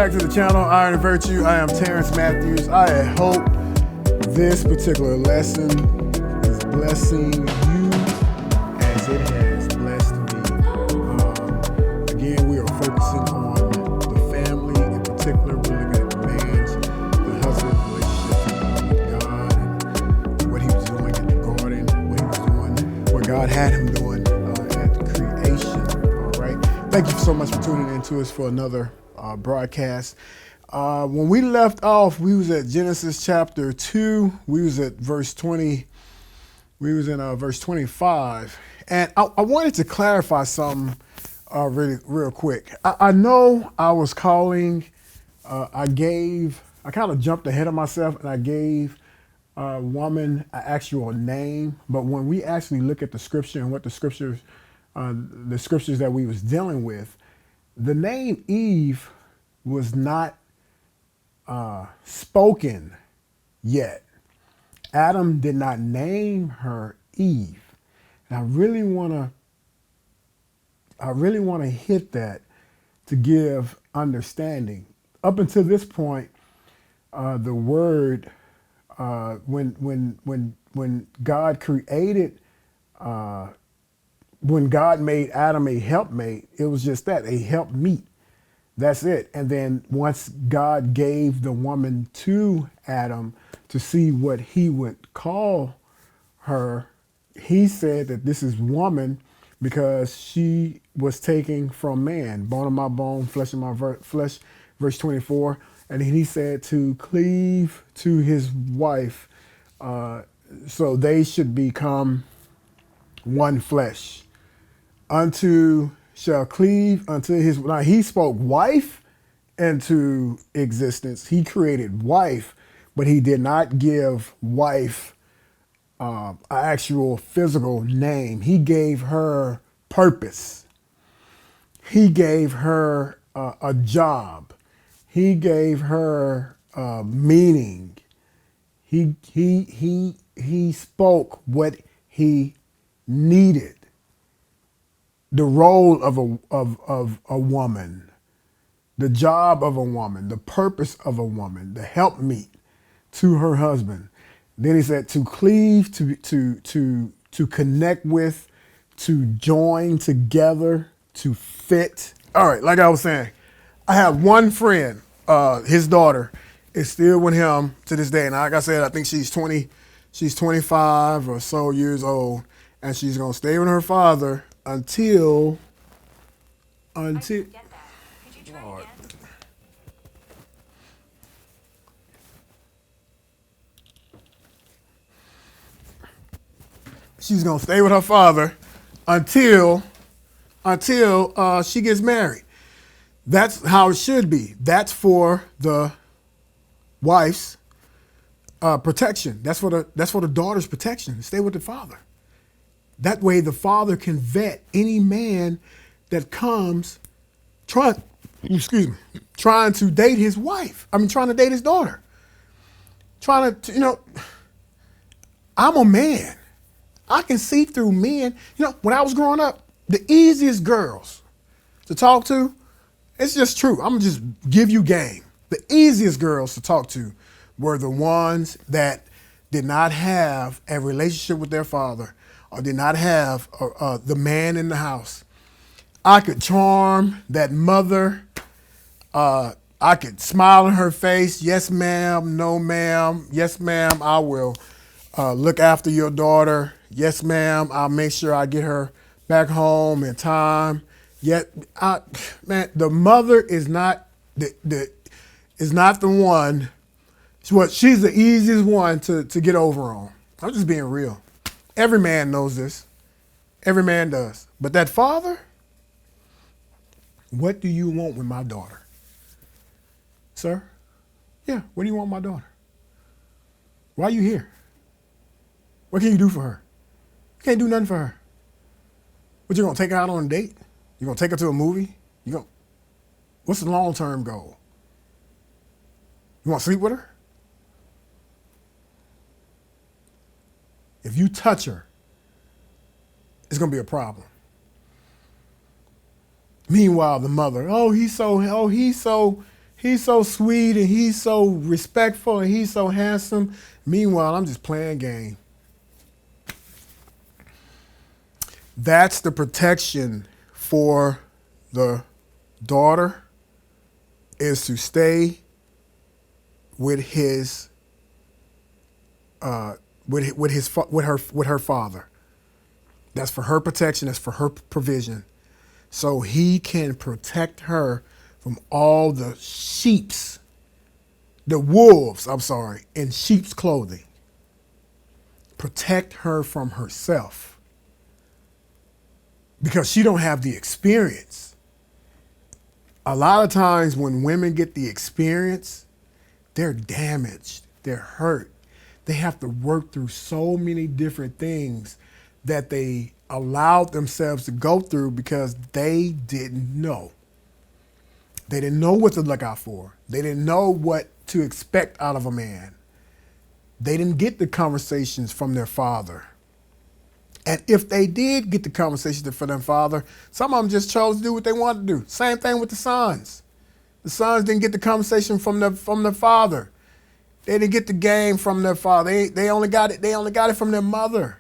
back to the channel, Iron and Virtue. I am Terrence Matthews. I hope this particular lesson is blessing you as it has blessed me. Again, we are focusing on the family in particular. We're looking at the man's, the husband's relationship with God and what he was doing in the garden, what he was doing, what God had him doing at creation. All right. Thank you so much for tuning in to us for another broadcast. When we left off, we was at Genesis chapter 2. We was at verse 20. We was in verse 25. And I wanted to clarify something really real quick. I know I was calling, I kind of jumped ahead of myself and I gave a woman an actual name. But when we actually look at the scripture and what the scriptures that we was dealing with, the name Eve was not spoken yet. Adam did not name her Eve. And I really want to hit that to give understanding. Up until this point, the word when God created when God made Adam a helpmate, it was just that, a helpmeet. That's it. And then once God gave the woman to Adam to see what he would call her, he said that this is woman because she was taken from man, bone of my bone, flesh of my flesh, verse 24. And he said to cleave to his wife, so they should become one flesh. Unto shall cleave unto his. Now he spoke wife into existence. He created wife, but he did not give wife an actual physical name. He gave her purpose. He gave her a job. He gave her meaning. He spoke what he needed. The role of a woman, the job of a woman, the purpose of a woman, the helpmeet to her husband. Then he said to cleave, to connect with, to join together, to fit. All right, like I was saying, I have one friend, his daughter is still with him to this day. And like I said, I think she's 25 or so years old, and she's gonna stay with her father until I didn't get that. Could you try again? She's gonna stay with her father until she gets married. That's how it should be. That's for the wife's protection. That's for the daughter's protection. Stay with the father. That way the father can vet any man that comes trying to date his wife. Trying to date his daughter. I'm a man. I can see through men. When I was growing up, the easiest girls to talk to, it's just true. I'm gonna just give you game. The easiest girls to talk to were the ones that did not have a relationship with their father, or did not have the man in the house. I could charm that mother. I could smile in her face. Yes, ma'am. No, ma'am. Yes, ma'am. I will look after your daughter. Yes, ma'am. I'll make sure I get her back home in time. Yet, the mother is not the one. She's the easiest one to get over on. I'm just being real. Every man knows this. Every man does. But that father, what do you want with my daughter? Sir? Yeah, what do you want with my daughter? Why are you here? What can you do for her? You can't do nothing for her. What, you gonna take her out on a date? You gonna take her to a movie? What's the long-term goal? You wanna sleep with her? If you touch her, it's gonna be a problem. Meanwhile, the mother, he's so He's so sweet and he's so respectful and he's so handsome. Meanwhile, I'm just playing game. That's the protection for the daughter, is to stay with his with her father. That's for her protection. That's for her provision. So he can protect her from all the wolves, in sheep's clothing. Protect her from herself. Because she don't have the experience. A lot of times when women get the experience, they're damaged, they're hurt. They have to work through so many different things that they allowed themselves to go through because they didn't know. They didn't know what to look out for. They didn't know what to expect out of a man. They didn't get the conversations from their father. And if they did get the conversations from their father, some of them just chose to do what they wanted to do. Same thing with the sons. The sons didn't get the conversation from their father. They didn't get the game from their father. They only got it from their mother.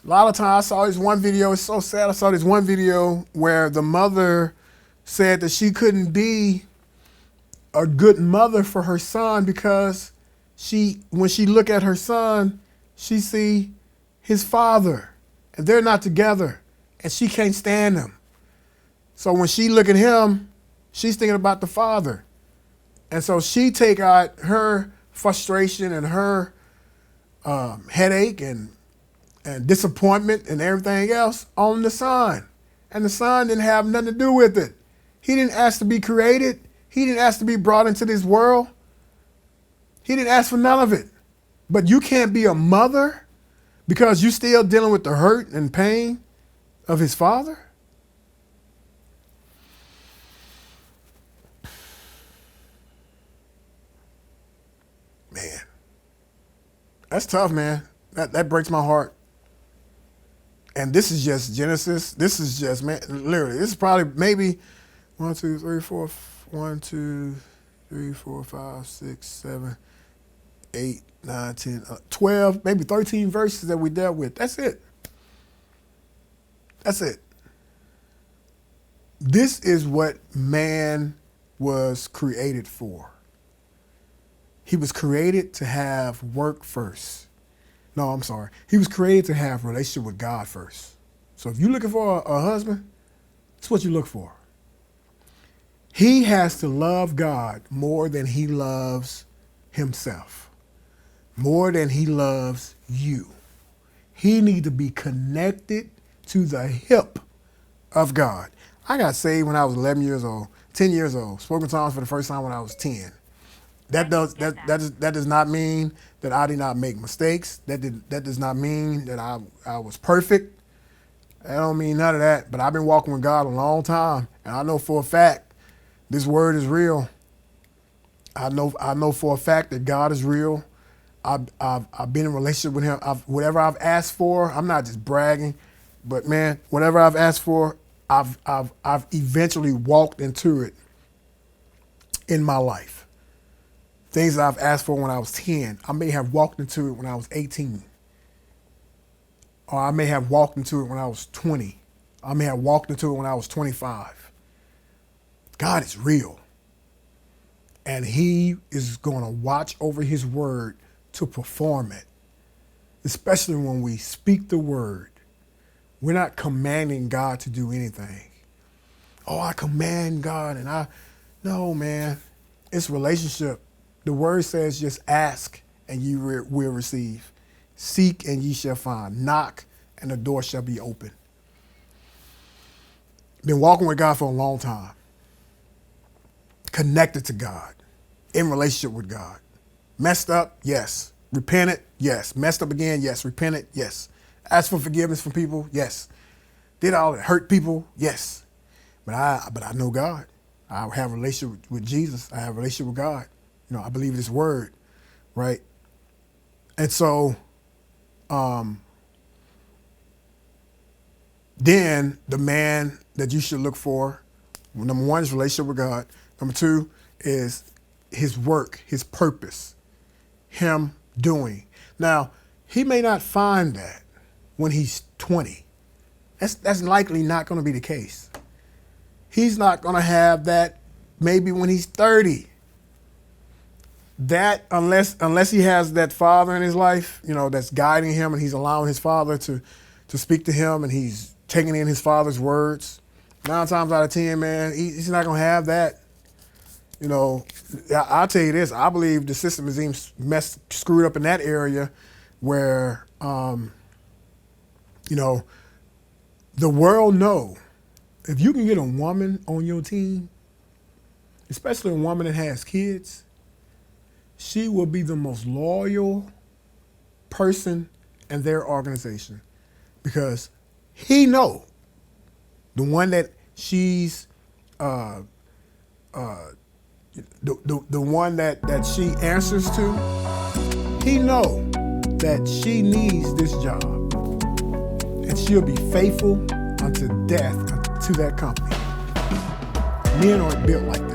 A lot of times I saw this one video, it's so sad. I saw this one video where the mother said that she couldn't be a good mother for her son because when she look at her son, she see his father, and they're not together, and she can't stand him. So when she look at him, she's thinking about the father. And so she take out her frustration and her headache and disappointment and everything else on the son. And the son didn't have nothing to do with it. He didn't ask to be created. He didn't ask to be brought into this world. He didn't ask for none of it. But you can't be a mother because you're still dealing with the hurt and pain of his father? Man, that's tough, man. That breaks my heart. And this is just Genesis. This is just, man, literally, this is probably maybe 1, 2, 3, 4, 1, 2, 3, 4, 5, 6, 7, 8, 9, 10, 12, maybe 13 verses that we dealt with. That's it. That's it. This is what man was created for. He was created to have work first. No, I'm sorry. He was created to have a relationship with God first. So if you're looking for a husband, that's what you look for. He has to love God more than he loves himself, more than he loves you. He needs to be connected to the hip of God. I got saved when I was 11 years old, 10 years old, spoke in tongues for the first time when I was 10. That does not mean that I did not make mistakes. That does not mean that I was perfect. That don't mean none of that. But I've been walking with God a long time, and I know for a fact this word is real. I know for a fact that God is real. I've been in a relationship with him. Whatever I've asked for, I'm not just bragging, but man, whatever I've asked for, I've eventually walked into it in my life. Things that I've asked for when I was 10, I may have walked into it when I was 18. Or I may have walked into it when I was 20. I may have walked into it when I was 25. God is real. And he is going to watch over his word to perform it. Especially when we speak the word. We're not commanding God to do anything. Oh, I command God no, man. It's relationship. The word says just ask and you will receive. Seek and ye shall find. Knock and the door shall be open. Been walking with God for a long time. Connected to God. In relationship with God. Messed up? Yes. Repented? Yes. Messed up again? Yes. Repented? Yes. Asked for forgiveness from people? Yes. Did all that? Hurt people? Yes. But I know God. I have a relationship with Jesus. I have a relationship with God. You know, I believe his word, right? And so, then the man that you should look for, number one, is relationship with God. Number two is his work, his purpose, him doing. Now, he may not find that when he's 20. That's likely not going to be the case. He's not going to have that maybe when he's 30. That unless he has that father in his life, that's guiding him, and he's allowing his father to speak to him, and he's taking in his father's words. 9 times out of 10, man, he's not gonna have that. I'll tell you this: I believe the system is even screwed up in that area, where the world know if you can get a woman on your team, especially a woman that has kids, she will be the most loyal person in their organization, because he know the one that she's the one that she answers to. He know that she needs this job, and she'll be faithful unto death to that company. Men aren't built like that.